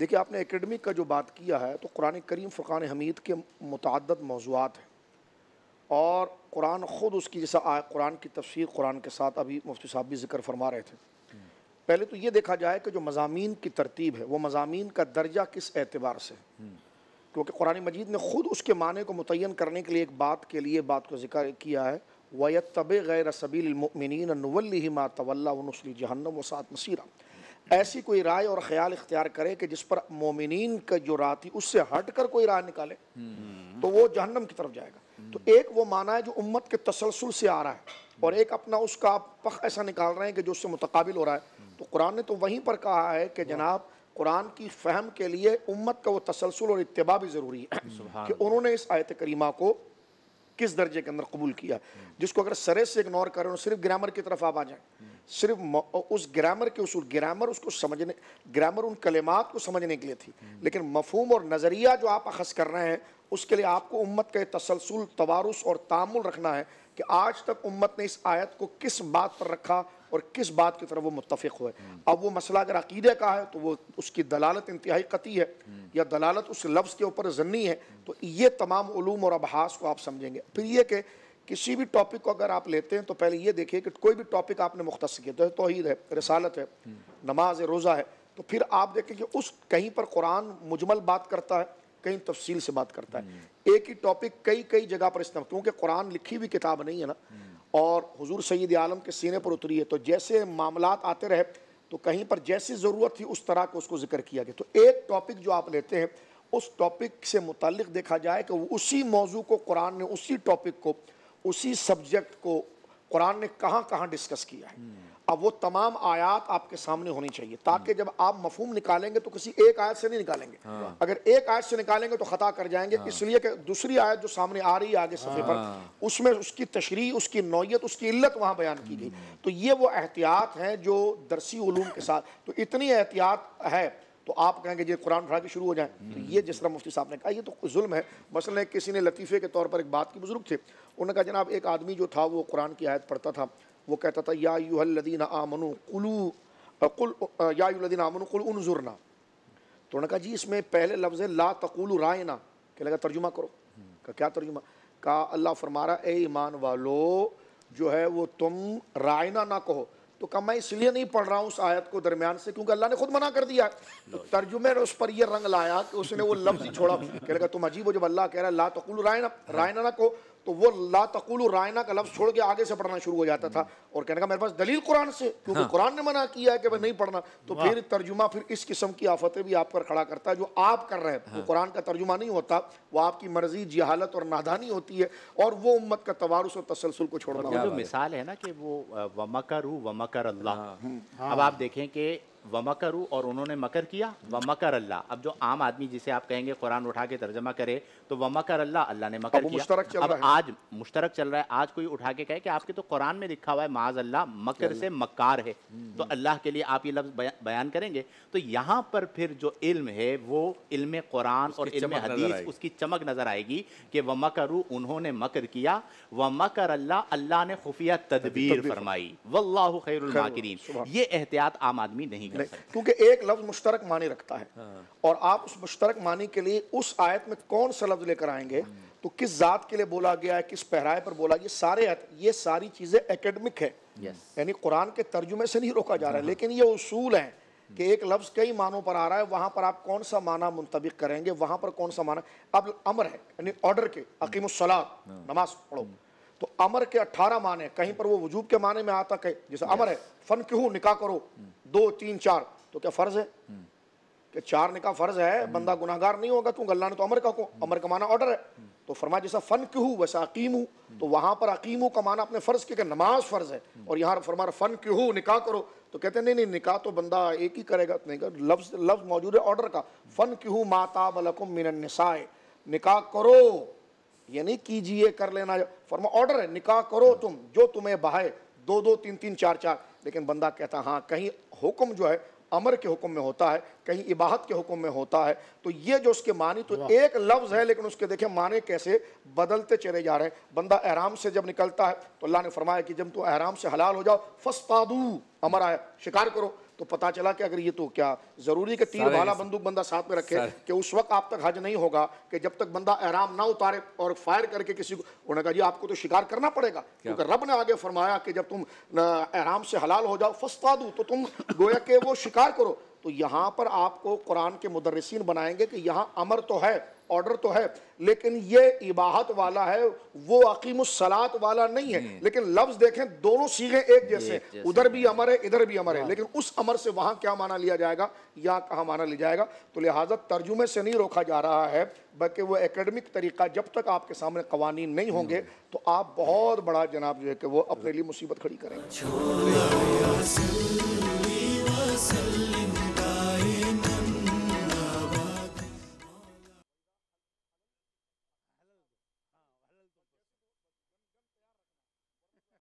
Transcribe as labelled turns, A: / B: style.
A: دیکھیں آپ نے ایکیڈمک کا جو بات کیا ہے تو قرآن کریم فرقان حمید کے متعدد موضوعات ہیں، اور قرآن خود اس کی جیسا قرآن کی تفسیر قرآن کے ساتھ ابھی مفتی صاحب بھی ذکر فرما رہے تھے۔ پہلے تو یہ دیکھا جائے کہ جو مضامین کی ترتیب ہے وہ مضامین کا درجہ کس اعتبار سے ہے، کیونکہ قرآن مجید نے خود اس کے معنی کو متعین کرنے کے لیے ایک بات کو ذکر کیا ہے، وَيَتَّبِعْ غَيْرَ سَبِيلِ الْمُؤْمِنِينَ نُوَلِّهِ مَا تَوَلَّىٰ وَنُصْلِهِ جَهَنَّمَ وَسَاءَتْ مَصِيرًا۔ ایسی کوئی رائے اور خیال اختیار کرے کہ جس پر مومنین کا جو رائے تھی اس سے ہٹ کر کوئی رائے نکالے تو وہ جہنم کی طرف جائے گا۔ تو ایک وہ معنی ہے جو امت کے تسلسل سے آ رہا ہے، اور ایک اپنا اس کا پخ ایسا نکال رہے ہیں کہ جو اس سے متقابل ہو رہا ہے۔ تو قرآن نے تو وہیں پر کہا ہے کہ جناب قرآن کی فہم کے لیے امت کا وہ تسلسل اور اتباع بھی ضروری ہے کہ انہوں نے اس آیت کریمہ کو کس درجے کے اندر قبول کیا، جس کو اگر سرے سے اگنور کریں اور صرف گرامر کی طرف آپ آ جائیں، صرف اس گرامر کے اصول، گرامر اس کو سمجھنے، گرامر ان کلمات کو سمجھنے کے لیے تھی، لیکن مفہوم اور نظریہ جو آپ اخذ کر رہے ہیں اس کے لیے آپ کو امت کا تسلسل، توارث اور تعامل رکھنا ہے کہ آج تک امت نے اس آیت کو کس بات پر رکھا اور کس بات کی طرف وہ متفق ہوئے۔ اب وہ مسئلہ اگر عقیدہ کا ہے تو وہ اس کی دلالت انتہائی قطعی ہے، یا دلالت اس لفظ کے اوپر ظنی ہے، تو یہ تمام علوم اور ابحاث کو آپ سمجھیں گے۔ پھر یہ کہ کسی بھی ٹاپک کو اگر آپ لیتے ہیں تو پہلے یہ دیکھیں کہ کوئی بھی ٹاپک آپ نے مختص کیا، تو توحید ہے، رسالت ہے، نماز ہے، روزہ ہے، تو پھر آپ دیکھیں کہ اس کہیں پر قرآن مجمل بات کرتا ہے، کہیں تفصیل سے بات کرتا ہے۔ ایک ہی ٹاپک کئی جگہ پر استعمال، کیونکہ قرآن لکھی ہوئی کتاب نہیں ہے نا، اور حضور سید عالم کے سینے پر اتری ہے، تو جیسے معاملات آتے رہے تو کہیں پر جیسی ضرورت تھی اس طرح کو اس کو ذکر کیا گیا۔ تو ایک ٹاپک جو آپ لیتے ہیں اس ٹاپک سے متعلق دیکھا جائے کہ اسی موضوع کو قرآن نے، اسی ٹاپک کو، اسی سبجیکٹ کو قرآن نے کہاں کہاں ڈسکس کیا ہے۔ اب وہ تمام آیات آپ کے سامنے ہونی چاہیے تاکہ جب آپ مفہوم نکالیں گے تو کسی ایک آیت سے نہیں نکالیں گے، اگر ایک آیت سے نکالیں گے تو خطا کر جائیں گے، اس لیے کہ دوسری آیت جو سامنے آ رہی ہے آگے صفحے پر، اس میں اس کی تشریح، اس کی نوعیت، اس کی علت وہاں بیان کی گئی۔ تو یہ وہ احتیاط ہیں جو درسی علوم کے ساتھ، تو اتنی احتیاط ہے تو آپ کہیں گے یہ قرآن اٹھا کے شروع ہو جائیں، تو یہ جس طرح مفتی صاحب نے کہا یہ تو ظلم ہے۔ مثلا کسی نے لطیفے کے طور پر ایک بات کی، بزرگ تھے، انہوں نے کہا جناب ایک آدمی جو تھا وہ قرآن کی آیت پڑھتا تھا، وہ کہتا تھا یا ایھا الذین آمنوا یا ایھا الذین آمنوا قل انظرنا، تو انہوں نے کہا جی اس میں پہلے لفظ ہے لا تقولوا رائنا، کہ لگا ترجمہ کرو، کہا کیا ترجمہ؟ کہا اللہ فرما رہا اے ایمان والو جو ہے وہ تم رائنا نہ کہو، تو کہا میں اس لیے نہیں پڑھ رہا ہوں اس آیت کو درمیان سے کیونکہ اللہ نے خود منع کر دیا ہے۔ تو ترجمے نے اس پر یہ رنگ لایا کہ اس نے وہ لفظ ہی چھوڑا، کہ لگا تم عجیب ہو جب اللہ کہہ رہا ہے لا تقولوا رائنا، رائنا نہ کہو، تو وہ لا تقولوا رائنا کا لفظ چھوڑ کے آگے سے پڑھنا شروع ہو جاتا تھا، اور کہنے کا میرے پاس دلیل قرآن سے، کیونکہ قرآن نے منع کیا ہے کہ نہیں پڑھنا۔ تو پھر ترجمہ پھر اس قسم کی آفتیں بھی آپ پر کھڑا کرتا ہے، جو آپ کر رہے ہیں وہ قرآن کا ترجمہ نہیں ہوتا، وہ آپ کی مرضی، جہالت اور نادانی ہوتی ہے، اور وہ امت کا توارث اور تسلسل کو چھوڑنا ہوتا ہے۔
B: جو مثال ہے نا کہ وہ وَمَكَرُوا وَمَكَرَ اللَّهُ، اب آپ دیکھیں کہ وَمَكَرُوا اور انہوں نے مکر کیا، وَمَكَرَ اللَّهُ۔ اب جو عام آدمی جسے آپ کہیں گے قرآن اٹھا کے ترجمہ کرے تو وَمَكَرَ اللَّهُ، اللہ نے مکر کیا۔ اب آج مشترک چل رہا ہے، آج کوئی اٹھا کے کہے کہ آپ کے تو قرآن میں لکھا ہوا ہے معاذ اللہ مکر سے مکار ہے، تو اللہ کے لیے آپ یہ لفظ بیان کریں گے، تو یہاں پر پھر جو علم ہے وہ علم قرآن اور علم حدیث، اس کی چمک نظر آئے گی کہ وَمَكَرُوا انہوں نے مکر کیا، وَمَكَرَ اللَّهُ اللہ نے خفیہ تدبیر فرمائی، وَاللَّهُ خَيْرُ الْمَاكِرِينَ۔ یہ احتیاط عام آدمی نہیں کر سکتا،
A: کیونکہ ایک لفظ مشترک معنی رکھتا ہے، اور آپ اس مشترک معنی کے لیے اس آیت میں کون سا لفظ لے کر آئیں گے، تو کس ذات کے لیے بولا گیا ہے، کس پہرائے پر بولا، یہ ساری چیزیں ایکیڈمک ہے، یعنی قرآن کے ترجمے سے نہیں روکا جا رہا ہے، لیکن یہ اصول ہیں کہ ایک لفظ کئی معنوں پر آ رہا ہے، وہاں پر آپ کون سا معنی منطبق کریں گے، وہاں پر کون سا معنی۔ اب امر ہے یعنی آرڈر کے، اقیموا الصلاۃ، نماز پڑھو، تو امر کے 18 معنی، کہیں پر وہ وجوب کے معنی میں آتا ہے، جیسے امر ہے فنکحوا، نکاح کرو، 2 3 4، تو کیا فرض ہے کہ 4 نکاح فرض ہے، بندہ گناہگار نہیں ہوگا کیونکہ اللہ نے تو امر کا حکم، امر کا معنی آرڈر ہے، تو فرمایا جیسا فنکحوا ویسا اقیموا، تو وہاں پر اقیموا کا معنی اپنے فرض کے کہ نماز فرض ہے، اور یہاں فرما رہا فنکحوا، نکاح کرو، تو کہتے ہیں نہیں نکاح تو بندہ ایک ہی کرے گا، نہیں لفظ موجود ہے آرڈر کا، فنکحوا ما طاب لکم من النساء، نکاح کرو یعنی کیجئے، کر لینا، فرما آرڈر ہے نکاح کرو تم جو تمہیں بہائے، 2 2 3 3 4 4، لیکن بندہ کہتا ہاں کہیں حکم جو ہے امر کے حکم میں ہوتا ہے، کہیں اباحت کے حکم میں ہوتا ہے، تو یہ جو اس کے معنی تو ایک لفظ ہے لیکن اس کے دیکھیں معنی کیسے بدلتے چلے جا رہے ہیں۔ بندہ احرام سے جب نکلتا ہے تو اللہ نے فرمایا کہ جب تو احرام سے حلال ہو جاؤ فاصطادوا، امر آیا شکار کرو، تو پتہ چلا کہ اگر یہ تو کیا ضروری کہ تیر بھالا بندوق بندہ ساتھ میں رکھے کہ اس وقت آپ تک حج نہیں ہوگا کہ جب تک بندہ احرام نہ اتارے اور فائر کر کے کسی کو، انہوں نے کہا جی آپ کو تو شکار کرنا پڑے گا، کیونکہ رب نے آگے فرمایا کہ جب تم احرام سے حلال ہو جاؤ فاصطادوا، تو تم گویا کہ وہ شکار کرو۔ تو یہاں پر آپ کو قرآن کے مدرسین بنائیں گے کہ یہاں امر تو ہے، آرڈر تو ہے، لیکن یہ اباحت والا ہے، وہ اقیم الصلاۃ والا نہیں ہے۔ لیکن لفظ دیکھیں دونوں صیغے ایک جیسے ہیں، ادھر بھی امر ہے ادھر بھی امر ہے، لیکن اس امر سے وہاں کیا معنی لیا جائے گا، یہاں کہاں معنی لیا جائے گا۔ تو لہٰذا ترجمے سے نہیں روکا جا رہا ہے، بلکہ وہ ایکیڈمک طریقہ، جب تک آپ کے سامنے قوانین نہیں ہوں گے تو آپ بہت بڑا جناب جو ہے کہ وہ اپنے لیے مصیبت کھڑی کریں گے۔